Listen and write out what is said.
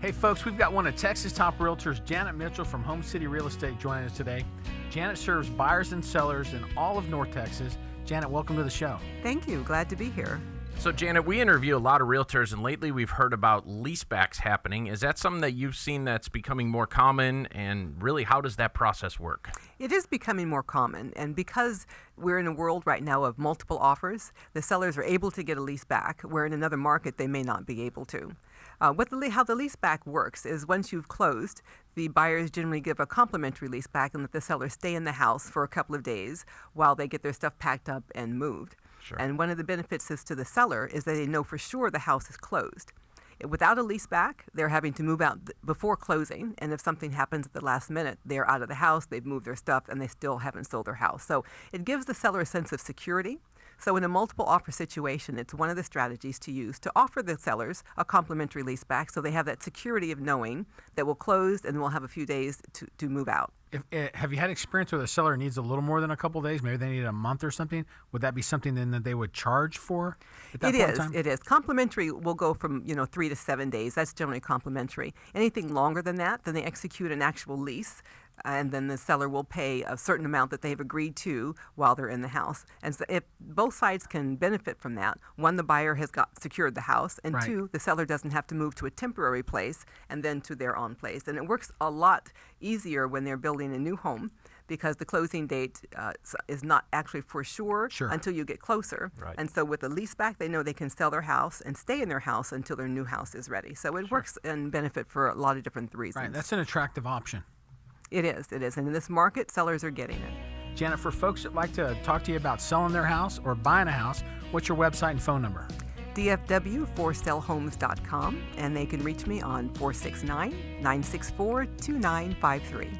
Hey folks, we've got one of Texas' top realtors, Janet Mitchell from HomeCity Real Estate, joining us today. Janet serves buyers and sellers in all of North Texas. Janet, welcome to the show. Thank you. Glad to be here. So, Janet, we interview a lot of realtors, and lately we've heard about leasebacks happening. Is that something that you've seen that's becoming more common, and really, how does that process work? It is becoming more common, and because we're in a world right now of multiple offers, the sellers are able to get a lease back, where in another market they may not be able to. How the lease back works is once you've closed, the buyers generally give a complimentary lease back and let the seller stay in the house for a couple of days while they get their stuff packed up and moved. Sure. And one of the benefits is to the seller is that they know for sure the house is closed. Without a lease back, they're having to move out before closing, and if something happens at the last minute, they're out of the house, they've moved their stuff, and they still haven't sold their house. So it gives the seller a sense of security. So in a multiple offer situation, it's one of the strategies to use to offer the sellers a complimentary lease back so they have that security of knowing that we'll close and we'll have a few days to move out. Have you had experience where the seller needs a little more than a couple of days? Maybe they need a month or something. Would that be something then that they would charge for at that point in time? It is. Complimentary will go from 3 to 7 days. That's generally complimentary. Anything longer than that, then they execute an actual lease, and then the seller will pay a certain amount that they've agreed to while they're in the house. And so if both sides can benefit from that, one, the buyer has secured the house, and Right. two, the seller doesn't have to move to a temporary place and then to their own place. And it works a lot easier when they're building a new home because the closing date is not actually for sure until you get closer. Right. And so with a lease back, they know they can sell their house and stay in their house until their new house is ready. So it works and benefit for a lot of different reasons. Right, that's an attractive option. It is. And in this market, sellers are getting it. Janet, for folks that like to talk to you about selling their house or buying a house, what's your website and phone number? DFW4sellhomes.com, and they can reach me on 469-964-2953.